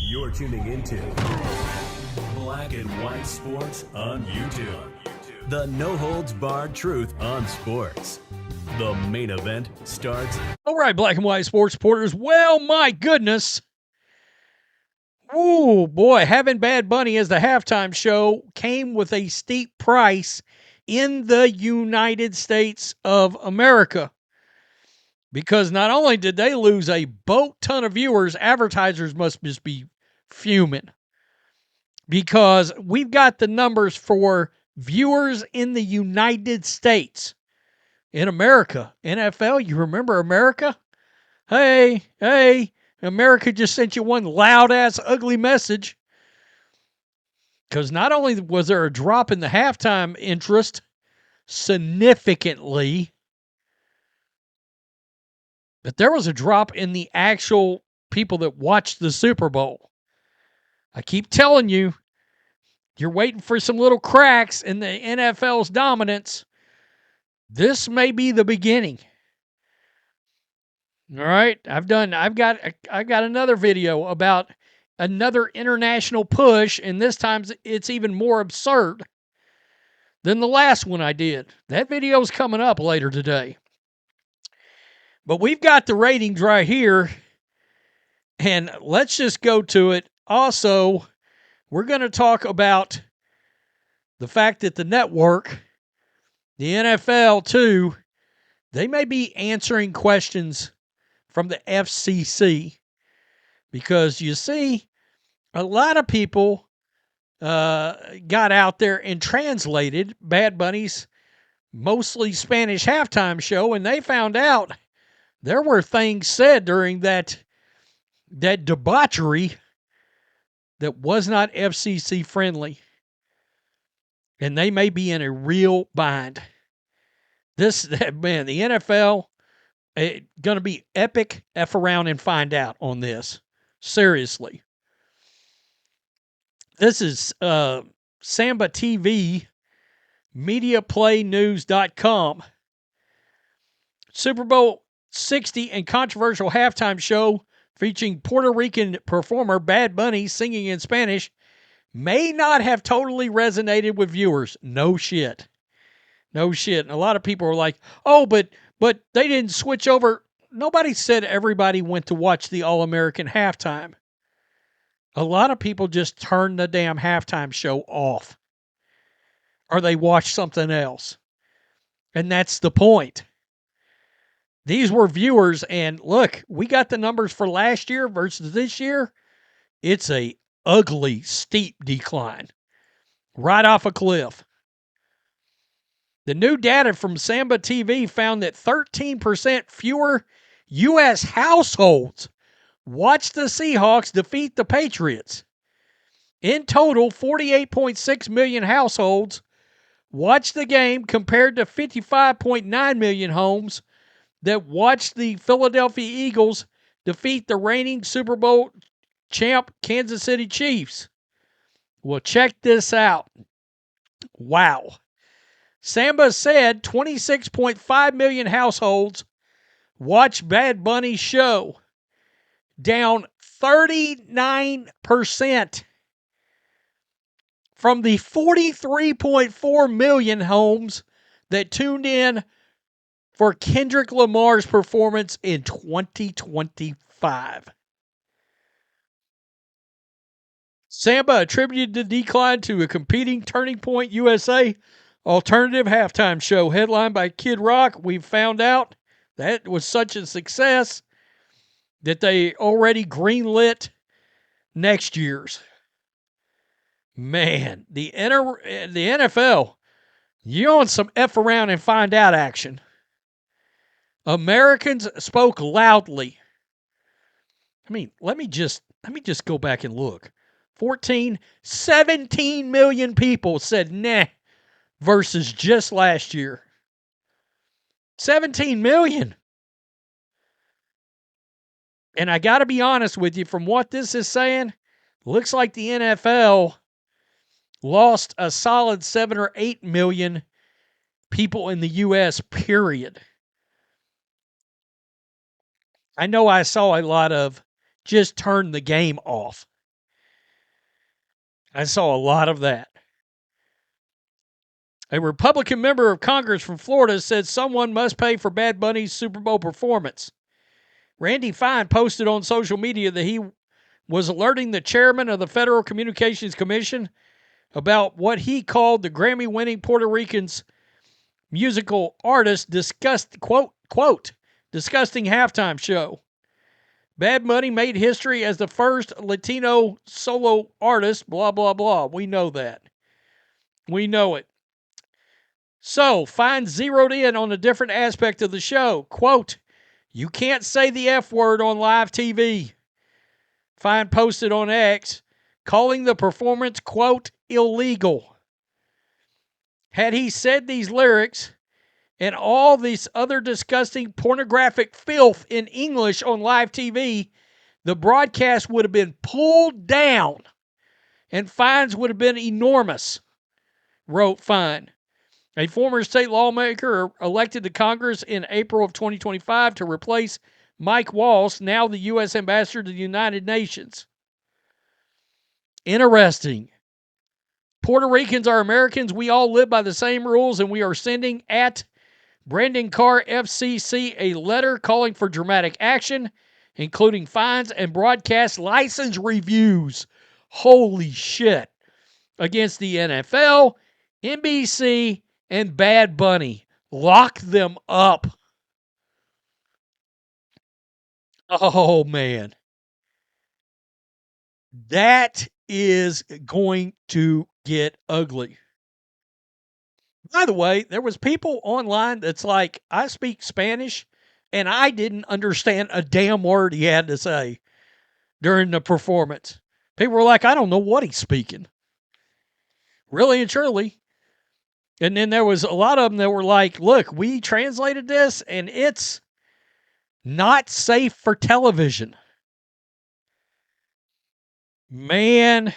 You're tuning into Black and White Sports on YouTube. The no-holds-barred truth on sports. The main event starts. All right, Black and White Sports supporters. Well, my goodness. Ooh, boy, having Bad Bunny as the halftime show came with a steep price in the United States of America. Because not only did they lose a boat ton of viewers, advertisers must just be fuming. Because we've got the numbers for viewers in the United States. In America, NFL, you remember America? Hey, America just sent you one loud-ass, ugly message. Because not only was there a drop in the halftime interest significantly, but there was a drop in the actual people that watched the Super Bowl. I keep telling you, you're waiting for some little cracks in the NFL's dominance. This may be the beginning. All right, I've got another video about another international push, and this time it's even more absurd than the last one I did. That video's coming up later today. But we've got the ratings right here, and let's just go to it. Also, we're going to talk about the fact that the network, the NFL too, they may be answering questions from the FCC, because you see, a lot of people got out there and translated Bad Bunny's mostly Spanish halftime show, and they found out there were things said during that debauchery that was not FCC friendly, and they may be in a real bind. The NFL, going to be epic. F around and find out on this. Seriously. This is Samba TV, MediaPlayNews.com. Super Bowl 60 and controversial halftime show featuring Puerto Rican performer Bad Bunny singing in Spanish may not have totally resonated with viewers. No shit. And a lot of people are like, oh, but they didn't switch over. Nobody said everybody went to watch the All-American halftime. A lot of people just turned the damn halftime show off. Or they watched something else. And that's the point. These were viewers, and look, we got the numbers for last year versus this year. It's a ugly, steep decline. Right off a cliff. The new data from Samba TV found that 13% fewer U.S. households watched the Seahawks defeat the Patriots. In total, 48.6 million households watched the game compared to 55.9 million homes that watched the Philadelphia Eagles defeat the reigning Super Bowl champ Kansas City Chiefs. Well, check this out. Wow. Samba said 26.5 million households watched Bad Bunny's show, down 39% from the 43.4 million homes that tuned in for Kendrick Lamar's performance in 2025. Samba attributed the decline to a competing Turning Point USA alternative halftime show headlined by Kid Rock. We found out that was such a success that they already greenlit next year's. Man, the NFL, you on some F around and find out action. Americans spoke loudly. I mean, let me just go back and look. 17 million people said nah versus just last year. 17 million. And I got to be honest with you, from what this is saying, looks like the NFL lost a solid 7 or 8 million people in the U.S., period. I know I saw a lot of just turn the game off. I saw a lot of that. A Republican member of Congress from Florida said someone must pay for Bad Bunny's Super Bowl performance. Randy Fine posted on social media that he was alerting the chairman of the Federal Communications Commission about what he called the Grammy-winning Puerto Rican's musical artist disgusting halftime show. Bad Bunny made history as the first Latino solo artist, blah, blah, blah. We know that. We know it. So, Fine zeroed in on a different aspect of the show. Quote, "You can't say the F word on live TV." Fine posted on X, calling the performance, quote, "illegal." Had he said these lyrics and all this other disgusting pornographic filth in English on live TV, the broadcast would have been pulled down and fines would have been enormous, wrote Fine. A former state lawmaker elected to Congress in April of 2025 to replace Mike Walsh, now the U.S. ambassador to the United Nations. Interesting. Puerto Ricans are Americans. We all live by the same rules, and we are sending at Brandon Carr FCC a letter calling for dramatic action, including fines and broadcast license reviews. Holy shit. Against the NFL, NBC, and Bad Bunny. Lock them up. Oh, man. That is going to get ugly. By the way, there was people online that's like, I speak Spanish, and I didn't understand a damn word he had to say during the performance. People were like, I don't know what he's speaking. Really and truly. And then there was a lot of them that were like, look, we translated this, and it's not safe for television. Man,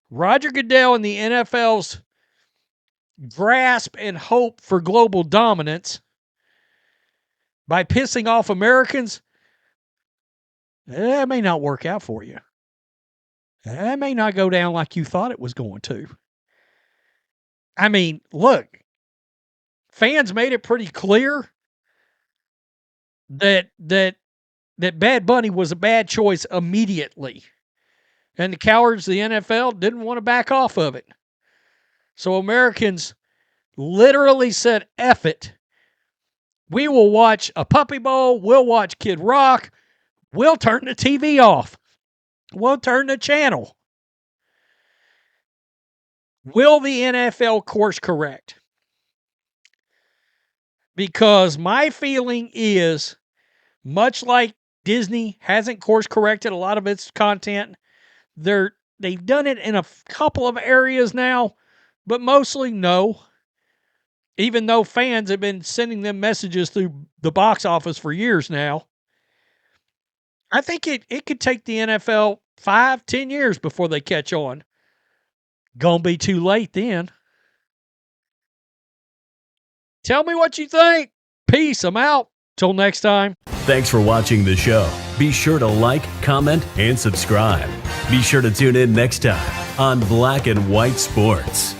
Roger Goodell and the NFL's grasp and hope for global dominance by pissing off Americans, that may not work out for you. That may not go down like you thought it was going to. I mean, look, fans made it pretty clear that Bad Bunny was a bad choice immediately. And the cowards of the NFL didn't want to back off of it. So Americans literally said, F it. We will watch a Puppy Bowl. We'll watch Kid Rock. We'll turn the TV off. We'll turn the channel. Will the NFL course correct? Because my feeling is, much like Disney hasn't course corrected a lot of its content, they've done it in a couple of areas now, but mostly no. Even though fans have been sending them messages through the box office for years now. I think it could take the NFL 5-10 years before they catch on. Gonna be too late then. Tell me what you think. Peace. I'm out. Till next time. Thanks for watching the show. Be sure to like, comment, and subscribe. Be sure to tune in next time on Black and White Sports.